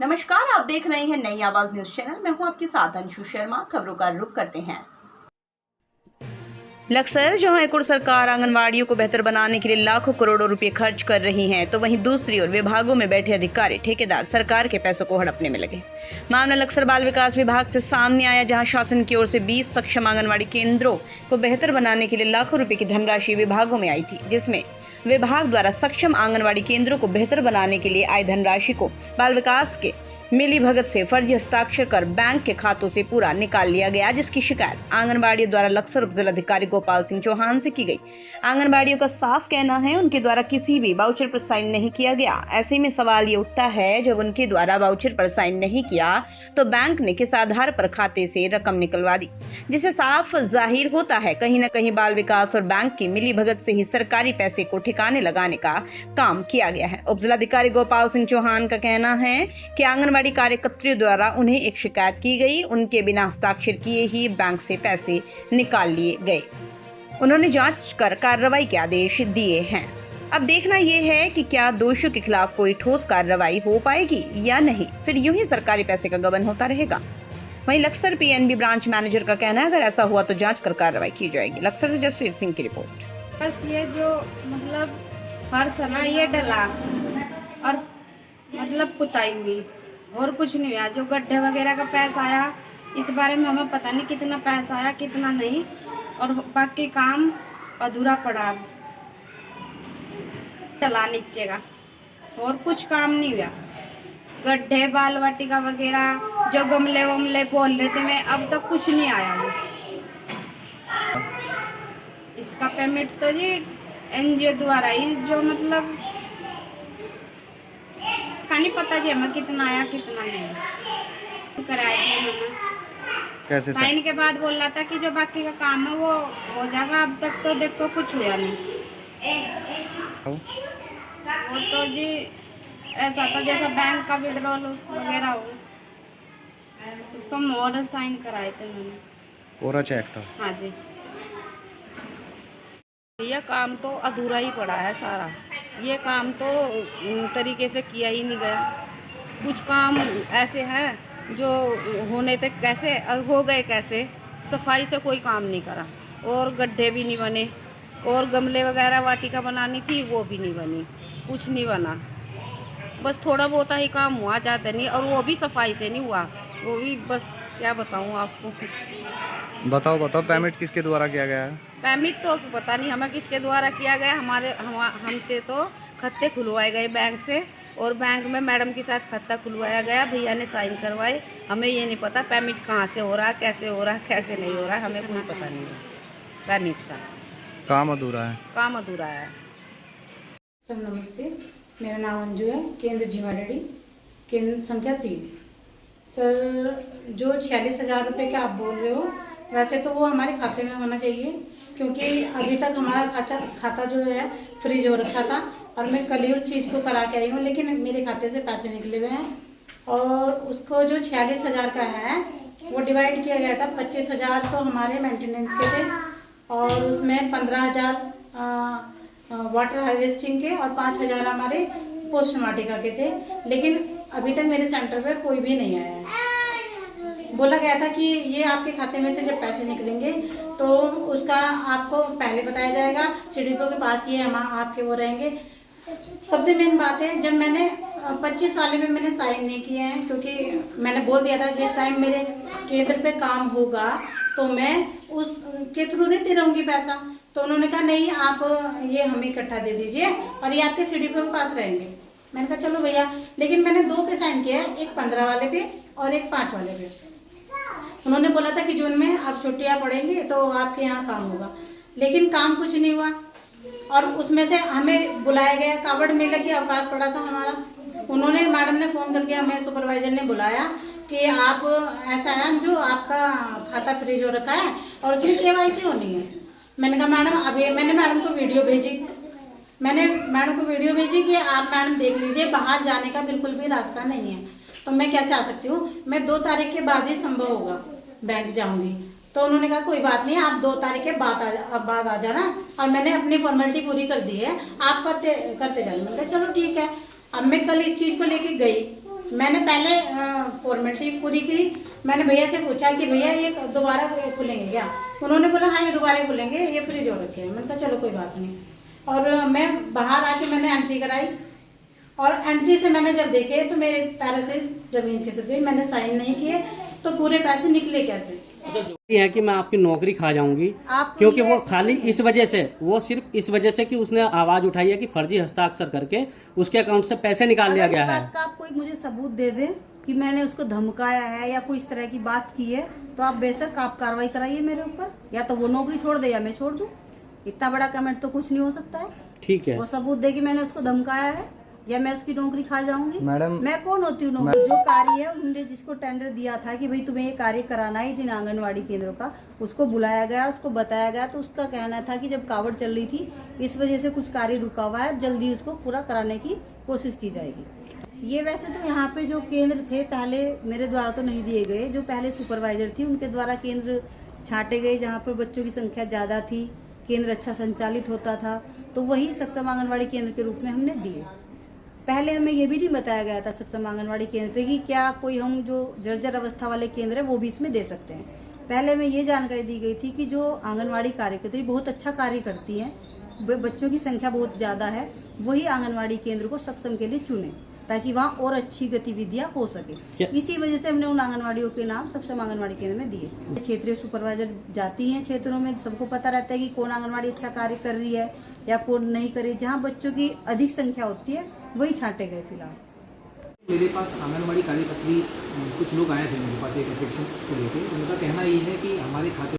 नमस्कार, आप देख रहे हैं नई आवाज न्यूज चैनल। मैं हूं आपके साथ अंशु शर्मा। खबरों का रुख करते हैं। लक्सर, जहां एक ओर सरकार आंगनवाड़ियों को बेहतर बनाने के लिए लाखों करोड़ों रुपए खर्च कर रही है, तो वहीं दूसरी ओर विभागों में बैठे अधिकारी ठेकेदार सरकार के पैसों को हड़पने में लगे। मामला लक्सर बाल विकास विभाग से सामने आया, जहां शासन की ओर से 20 सक्षम आंगनवाड़ी केंद्रों को बेहतर बनाने के लिए लाखों रुपए की धनराशि विभागों में आई थी, जिसमें विभाग द्वारा सक्षम आंगनवाड़ी केंद्रों को बेहतर बनाने के लिए आई धनराशि को बाल विकास के मिली भगत से फर्जी हस्ताक्षर कर बैंक के खातों से पूरा निकाल लिया गया, जिसकी शिकायत आंगनबाड़ियों द्वारा लक्सर उप जिलाधिकारी गोपाल सिंह चौहान से की गई। आंगनबाड़ियों का साफ कहना है उनके द्वारा किसी भी वाउचर पर साइन नहीं किया गया। ऐसे में सवाल ये उठता है, जब उनके द्वारा वाउचर पर साइन नहीं किया तो बैंक ने किस आधार पर खाते से रकम निकलवा दी, जिससे साफ जाहिर होता है कहीं न कहीं बाल विकास और बैंक की मिली भगत से ही सरकारी पैसे को ठिकाने लगाने का काम किया गया है। उप जिलाधिकारी गोपाल सिंह चौहान का कहना है कि आंगनबाड़ी कार्यकर्त्रियों द्वारा उन्हें एक शिकायत की गई, उनके बिना हस्ताक्षर किए ही बैंक से पैसे निकाल लिए गए। उन्होंने जांच कर कार्रवाई के आदेश दिए हैं। अब देखना यह है कि क्या दोषियों के खिलाफ कोई ठोस कार्रवाई हो पाएगी या नहीं, फिर यूं ही सरकारी पैसे का गबन होता रहेगा। वहीं लक्सर पीएनबी ब्रांच मैनेजर का कहना है, अगर ऐसा हुआ तो जांच कर कार्रवाई की जाएगी। लक्सर से जसवीर सिंह की रिपोर्ट। बस ये जो मतलब हर समय ये डला और मतलब पुताई हुई और कुछ नहीं हुआ। जो गड्ढे वगैरह का पैसा आया, इस बारे में हमें पता नहीं कितना पैसा आया कितना नहीं, और बाकी काम अधूरा पड़ा डला नीचे का, और कुछ काम नहीं हुआ। गड्ढे बाल वाटिका वगैरह जो गमले वमले बोल रहे थे मैं, अब तक कुछ नहीं आया। वो इसका पेमेंट तो जी एनजीओ द्वारा ही, जो मतलब का नहीं पता जी हमें कितना आया कितना नहीं। कराया थी उन्होंने, कैसे साइन के बाद बोल रहा था कि जो बाकी का काम है वो हो जाएगा। अब तक तो देखो कुछ हुआ नहीं। वो तो जी ऐसा था जैसा बैंक का विड्रॉल वगैरह हो, उस पर मोहर साइन कराए थे उन्होंने, पूरा चेक था। हाँ जी। यह काम तो अधूरा ही पड़ा है सारा। ये काम तो तरीके से किया ही नहीं गया। कुछ काम ऐसे हैं जो होने पे कैसे हो गए, कैसे सफाई से कोई काम नहीं करा, और गड्ढे भी नहीं बने, और गमले वगैरह वाटिका बनानी थी वो भी नहीं बनी, कुछ नहीं बना। बस थोड़ा बहुत ही काम हुआ, ज़्यादा नहीं, और वो भी सफाई से नहीं हुआ। वो भी बस क्या बताऊँ आपको। बताओ पेमेंट किसके द्वारा किया गया है? पेमेंट तो पता नहीं हमें किसके द्वारा किया गया। हमसे तो खाते खुलवाए गए बैंक से, और बैंक में मैडम के साथ खाता खुलवाया गया, भैया ने साइन करवाए। हमें ये नहीं पता पेमेंट कहाँ से हो रहा है, कैसे हो रहा है, कैसे नहीं हो रहा है, हमें कोई पता नहीं है पेमेंट का। काम अधूरा है। काम अधूरा है। सर नमस्ते, मेरा नाम अंजू है, केंद्र जीवाडेडी, केंद्र संख्या 3। सर जो 46,000 रुपये के आप बोल रहे हो, वैसे तो वो हमारे खाते में होना चाहिए, क्योंकि अभी तक हमारा खाता जो है फ्रीज हो रखा था, और मैं कल ही उस चीज़ को करा के आई हूँ, लेकिन मेरे खाते से पैसे निकले हुए हैं। और उसको जो 46,000 का है वो डिवाइड किया गया था। 25,000 तो हमारे मेंटेनेंस के थे, और उसमें 15,000 वाटर हार्वेस्टिंग के, और 5,000 हमारे पोस्ट वाटिका के थे। लेकिन अभी तक मेरे सेंटर पे कोई भी नहीं आया है। बोला गया था कि ये आपके खाते में से जब पैसे निकलेंगे तो उसका आपको पहले बताया जाएगा, सीडीपीओ के पास ये हम आपके वो रहेंगे। सबसे मेन बात है, जब मैंने 25 वाले में मैंने साइन नहीं किए हैं, क्योंकि मैंने बोल दिया था जिस टाइम मेरे केंद्र पे काम होगा तो मैं उसके थ्रू देती रहूँगी पैसा। तो उन्होंने कहा नहीं, आप ये हमें इकट्ठा दे दीजिए और ये आपके सीडीपीओ के पास रहेंगे। मैंने कहा चलो भैया, लेकिन मैंने 2 पे साइन किया है, एक 15 वाले पे और एक 5 वाले पे। उन्होंने बोला था कि जून में आप छुट्टियाँ पड़ेंगी तो आपके यहाँ काम होगा, लेकिन काम कुछ नहीं हुआ। और उसमें से हमें बुलाया गया, कावड़ मेले की अवकाश पड़ा था हमारा। उन्होंने, मैडम ने फ़ोन करके हमें, सुपरवाइजर ने बुलाया कि आप ऐसा है जो आपका खाता फ्रीज हो रखा है और उसमें केवाईसी होनी है। मैंने कहा मैडम, अभी मैंने मैडम को वीडियो भेजी कि आप मैडम देख लीजिए, बाहर जाने का बिल्कुल भी रास्ता नहीं है, तो मैं कैसे आ सकती हूँ, मैं 2 तारीख के बाद ही संभव होगा बैंक जाऊँगी। तो उन्होंने कहा कोई बात नहीं, आप 2 तारीख के बाद आ जाना, और मैंने अपनी फॉर्मेलिटी पूरी कर दी है, आप करते जाना। मैंने कहा चलो ठीक है। अब मैं कल इस चीज़ को लेके गई, मैंने पहले फॉर्मेलिटी पूरी की। मैंने भैया से पूछा कि भैया ये दोबारा खुलेंगे क्या? उन्होंने बोला हाँ ये दोबारा खुलेंगे, ये फ्रिज हो रखे हैं। मैंने कहा चलो कोई बात नहीं। और मैं बाहर आके मैंने एंट्री कराई और एंट्री से मैंने जब देखे तो मेरे पैरों से जमीन खिसक गई। मैंने साइन नहीं किए तो पूरे पैसे निकले कैसे? ये है कि मैं आपकी नौकरी खा जाऊंगी, आपको क्योंकि ये- वो खाली इस वजह से, वो सिर्फ इस वजह से कि उसने आवाज उठाई है कि फर्जी हस्ताक्षर करके उसके अकाउंट से पैसे निकाल लिया अगर गया इस है। बात का आप कोई मुझे सबूत दे दें कि मैंने उसको धमकाया है या कोई इस तरह की बात की है, तो आप बेशक आप कार्रवाई कराइए मेरे ऊपर, या तो वो नौकरी छोड़ दे या मैं छोड़ दूं। इतना बड़ा कमेंट तो कुछ नहीं हो सकता है। ठीक है, वो सबूत दे कि मैंने उसको धमकाया है या मैं उसकी नौकरी खा जाऊंगी। मैडम, मैं कौन होती हूँ नौकरी? जो कार्य है उन्होंने जिसको टेंडर दिया था कि भाई तुम्हें ये कार्य कराना है जिन आंगनवाड़ी केंद्रों का, उसको बुलाया गया, उसको बताया गया, तो उसका कहना था कि जब कावड़ चल रही थी इस वजह से कुछ कार्य रुका हुआ है, जल्दी उसको पूरा कराने की कोशिश की जाएगी। ये वैसे तो यहाँ पे जो केंद्र थे पहले मेरे द्वारा तो नहीं दिए गए, जो पहले सुपरवाइजर थी उनके द्वारा केंद्र छांटे गए जहाँ पर बच्चों की संख्या ज़्यादा थी, केंद्र अच्छा संचालित होता था, तो वही सक्षम आंगनवाड़ी केंद्र के रूप में हमने दिए। पहले हमें ये भी नहीं बताया गया था सक्षम आंगनवाड़ी केंद्र पे कि क्या कोई हम जो जर्जर अवस्था वाले केंद्र है वो भी इसमें दे सकते हैं। पहले हमें ये जानकारी दी गई थी कि जो आंगनवाड़ी कार्यकर्त्री बहुत अच्छा कार्य करती हैं, बच्चों की संख्या बहुत ज़्यादा है, वही आंगनवाड़ी केंद्र को सक्षम के लिए चुने ताकि वहाँ और अच्छी गतिविधियाँ हो सके। इसी वजह से हमने उन आंगनवाड़ियों के नाम सक्षम आंगनवाड़ी केंद्र में दिए। क्षेत्रीय सुपरवाइजर जाती हैं क्षेत्रों में, सबको पता रहता है कि कौन आंगनवाड़ी अच्छा कार्य कर रही है या कौन नहीं कर रही। जहाँ बच्चों की अधिक संख्या होती है वही छांटे गए फिलहाल। मेरे पास आंगनवाड़ी कार्यकर्त्री कुछ लोग आए थे मेरे पास एक एप्लीकेशन को लेकर। उनका कहना ये है कि हमारे खाते